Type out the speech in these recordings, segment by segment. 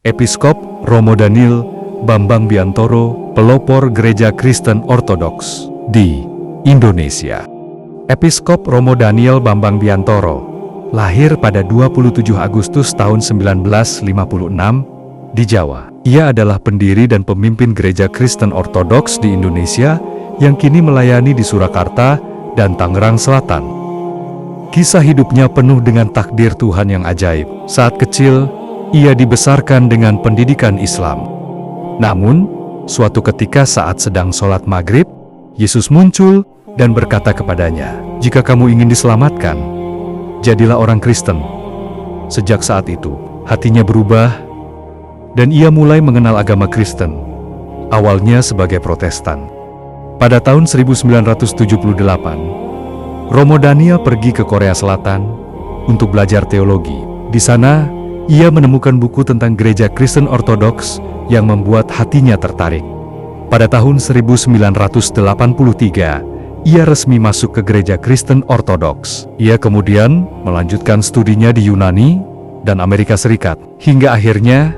Episkop Romo Daniel Bambang Biantoro, pelopor Gereja Kristen Ortodoks di Indonesia. Episkop Romo Daniel Bambang Biantoro lahir pada 27 Agustus tahun 1956 di Jawa. Ia adalah pendiri dan pemimpin Gereja Kristen Ortodoks di Indonesia yang kini melayani di Surakarta dan Tangerang Selatan. Kisah hidupnya penuh dengan takdir Tuhan yang ajaib. Saat kecil, ia dibesarkan dengan pendidikan Islam. Namun, suatu ketika saat sedang sholat maghrib, Yesus muncul dan berkata kepadanya, "Jika kamu ingin diselamatkan, jadilah orang Kristen." Sejak saat itu, hatinya berubah dan ia mulai mengenal agama Kristen, awalnya sebagai Protestan. Pada tahun 1978, Romo Daniel pergi ke Korea Selatan untuk belajar teologi. Di sana, ia menemukan buku tentang Gereja Kristen Ortodoks yang membuat hatinya tertarik. Pada tahun 1983, ia resmi masuk ke Gereja Kristen Ortodoks. Ia kemudian melanjutkan studinya di Yunani dan Amerika Serikat, hingga akhirnya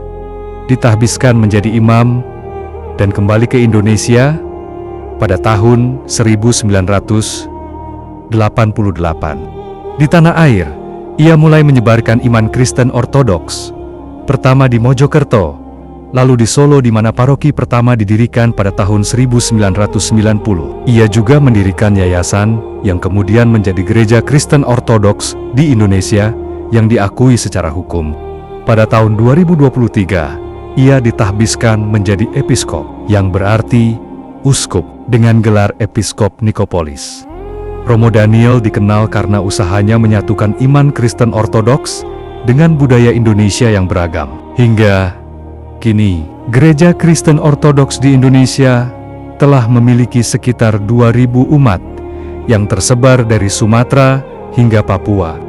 ditahbiskan menjadi imam dan kembali ke Indonesia pada tahun 1988. Di tanah air, ia mulai menyebarkan iman Kristen Ortodoks, pertama di Mojokerto, lalu di Solo di mana paroki pertama didirikan pada tahun 1990. Ia juga mendirikan yayasan yang kemudian menjadi Gereja Kristen Ortodoks di Indonesia yang diakui secara hukum. Pada tahun 2023, ia ditahbiskan menjadi episkop, yang berarti uskup, dengan gelar Episkop Nikopolis. Romo Daniel dikenal karena usahanya menyatukan iman Kristen Ortodoks dengan budaya Indonesia yang beragam. Hingga kini, Gereja Kristen Ortodoks di Indonesia telah memiliki sekitar 2.000 umat yang tersebar dari Sumatera hingga Papua.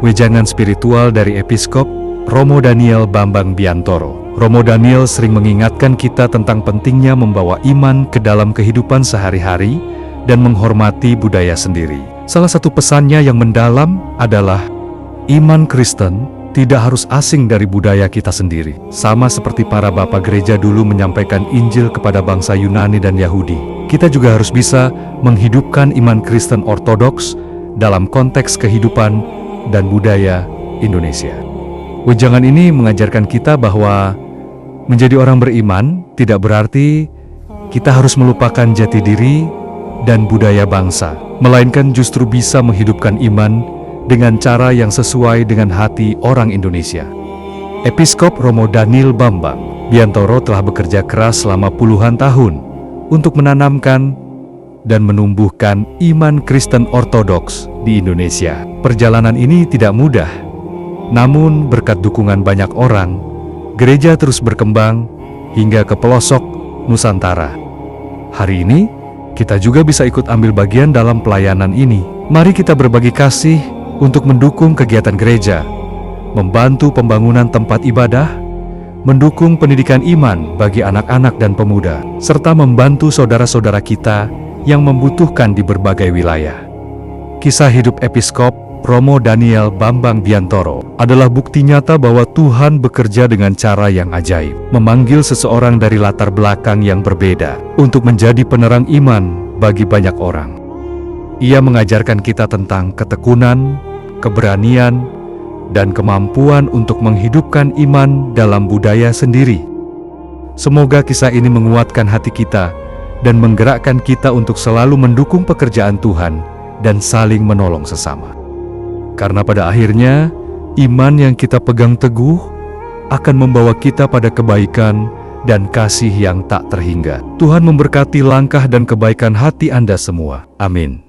Wejangan spiritual dari Episkop Romo Daniel Bambang Biantoro. Romo Daniel sering mengingatkan kita tentang pentingnya membawa iman ke dalam kehidupan sehari-hari dan menghormati budaya sendiri. Salah satu pesannya yang mendalam adalah iman Kristen tidak harus asing dari budaya kita sendiri. Sama seperti para bapak gereja dulu menyampaikan Injil kepada bangsa Yunani dan Yahudi, kita juga harus bisa menghidupkan iman Kristen Ortodoks dalam konteks kehidupan dan budaya Indonesia. Wejangan ini mengajarkan kita bahwa menjadi orang beriman tidak berarti kita harus melupakan jati diri dan budaya bangsa, melainkan justru bisa menghidupkan iman dengan cara yang sesuai dengan hati orang Indonesia. Episkop Romo Daniel Bambang Biantoro telah bekerja keras selama puluhan tahun untuk menanamkan dan menumbuhkan iman Kristen Ortodoks di Indonesia. Perjalanan ini tidak mudah, namun berkat dukungan banyak orang, gereja terus berkembang hingga ke pelosok Nusantara. Hari ini, kita juga bisa ikut ambil bagian dalam pelayanan ini. Mari kita berbagi kasih untuk mendukung kegiatan gereja, membantu pembangunan tempat ibadah, mendukung pendidikan iman bagi anak-anak dan pemuda, serta membantu saudara-saudara kita yang membutuhkan di berbagai wilayah. Kisah hidup Episkop Romo Daniel Bambang Biantoro adalah bukti nyata bahwa Tuhan bekerja dengan cara yang ajaib, memanggil seseorang dari latar belakang yang berbeda untuk menjadi penerang iman bagi banyak orang. Ia mengajarkan kita tentang ketekunan, keberanian, dan kemampuan untuk menghidupkan iman dalam budaya sendiri. Semoga kisah ini menguatkan hati kita dan menggerakkan kita untuk selalu mendukung pekerjaan Tuhan dan saling menolong sesama. Karena pada akhirnya, iman yang kita pegang teguh akan membawa kita pada kebaikan dan kasih yang tak terhingga. Tuhan memberkati langkah dan kebaikan hati Anda semua. Amin.